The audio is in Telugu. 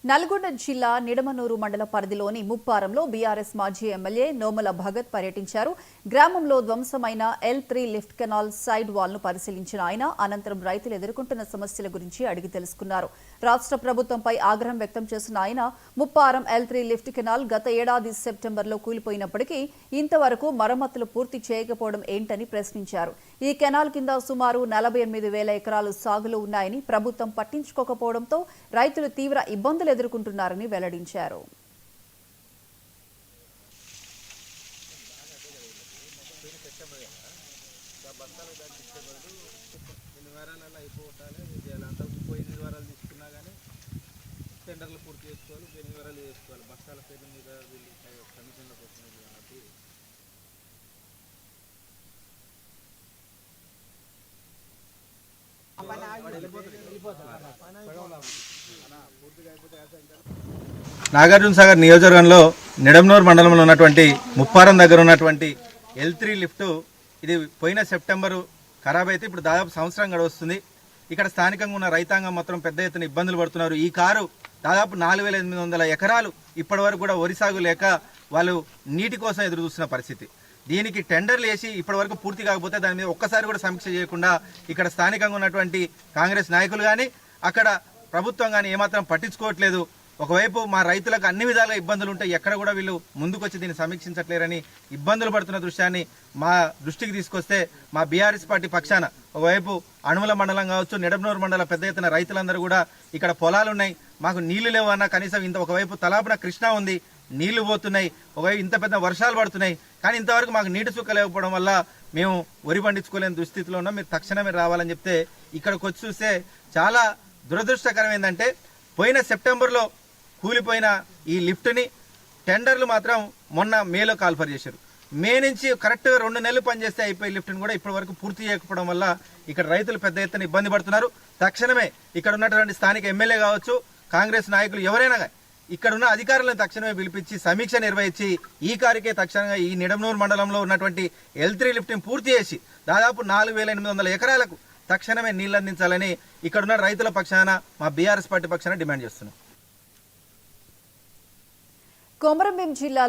నల్గొండ జిల్లా నిడమనూరు మండల పరిధిలోని ముప్పారంలో బీఆర్ఎస్ మాజీ ఎమ్మెల్యే నోముల భగత్ పర్యటించారు. గ్రామంలో ధ్వంసమైన L3 lift canal side wall ను పరిశీలించిన ఆయన అనంతరం రైతులు ఎదుర్కొంటున్న సమస్యల గురించి అడిగి తెలుసుకున్నారు. రాష్ట్ర ప్రభుత్వంపై ఆగ్రహం వ్యక్తం చేసిన ఆయన ముప్పారం L3 లిఫ్ట్ కెనాల్ గత ఏడాది సెప్టెంబర్లో కూలిపోయినప్పటికీ ఇంతవరకు మరమ్మతులు పూర్తి చేయకపోవడం ఏంటని ప్రశ్నించారు. ఈ కెనాల్ కింద సుమారు 48,000 ఎకరాలు సాగులో ఉన్నాయని ప్రభుత్వం పట్టించుకోకపోవడంతో రైతులు తీవ్ర ఇబ్బందులు ఎదుర్కొంటున్నారని వెల్లడించారు. నాగార్జున సాగర్ నియోజకవర్గంలో నిడమనూరు మండలంలో ఉన్నటువంటి ముప్పారం దగ్గర ఉన్నటువంటి L3 లిఫ్ట్ ఇది పోయిన సెప్టెంబరు ఖరాబ్ అయితే ఇప్పుడు దాదాపు సంవత్సరం గడుస్తుంది. ఇక్కడ స్థానికంగా ఉన్న రైతాంగం మాత్రం పెద్ద ఎత్తున ఇబ్బందులు పడుతున్నారు. ఈ కారు దాదాపు 4,800 ఎకరాలు ఇప్పటి వరకు కూడా వరి సాగు లేక వాళ్ళు నీటి కోసం ఎదురు చూస్తున్న పరిస్థితి. దీనికి టెండర్లు వేసి ఇప్పటి వరకు పూర్తి కాకపోతే దాని మీద ఒక్కసారి కూడా సమీక్ష చేయకుండా ఇక్కడ స్థానికంగా ఉన్నటువంటి కాంగ్రెస్ నాయకులు కానీ అక్కడ ప్రభుత్వం కానీ ఏమాత్రం పట్టించుకోవట్లేదు. ఒకవైపు మా రైతులకు అన్ని విధాలుగా ఇబ్బందులు ఉంటాయి, ఎక్కడ కూడా వీళ్ళు ముందుకొచ్చి దీన్ని సమీక్షించట్లేరని ఇబ్బందులు పడుతున్న దృశ్యాన్ని మా దృష్టికి తీసుకొస్తే మా బీఆర్ఎస్ పార్టీ పక్షాన ఒకవైపు అణుమల మండలం కావచ్చు, నిడమనూరు మండల పెద్ద ఎత్తున రైతులందరూ కూడా ఇక్కడ పొలాలు ఉన్నాయి, మాకు నీళ్లు లేవన్నా కనీసం ఇంత ఒకవైపు తలాపున కృష్ణా ఉంది, నీళ్లు పోతున్నాయి, ఒకవైపు ఇంత పెద్ద వర్షాలు పడుతున్నాయి, కానీ ఇంతవరకు మాకు నీటి చుక్క లేకపోవడం వల్ల మేము వరి పండించుకోలేని దుస్థితిలో ఉన్నాం, మీరు తక్షణమే రావాలని చెప్తే ఇక్కడికి వచ్చి చూస్తే చాలా దురదృష్టకరం ఏంటంటే పోయిన సెప్టెంబర్లో కూలిపోయిన ఈ లిఫ్ట్ని టెండర్లు మాత్రం మొన్న మేలో కాల్ఫర్ చేశారు. మే నుంచి కరెక్ట్గా 2 నెలలు పనిచేస్తే అయిపోయి లిఫ్ట్ని కూడా ఇప్పటి వరకు పూర్తి చేయకపోవడం వల్ల ఇక్కడ రైతులు పెద్ద ఎత్తున ఇబ్బంది పడుతున్నారు. తక్షణమే ఇక్కడ ఉన్నటువంటి స్థానిక ఎమ్మెల్యే కావచ్చు, కాంగ్రెస్ నాయకులు ఎవరైనా ఇక్కడ ఉన్న అధికారులను తక్షణమే పిలిపించి సమీక్ష నిర్వహించి ఈ కారికే తక్షణంగా ఈ నిడమనూరు మండలంలో ఉన్నటువంటి L3 లిఫ్ట్ని పూర్తి చేసి దాదాపు 4,800 ఎకరాలకు తక్షణమే నీళ్లు అందించాలని ఇక్కడున్న రైతుల పక్షాన మా బీఆర్ఎస్ పార్టీ పక్షాన డిమాండ్ చేస్తున్నాం. కొమరంభీం జిల్లా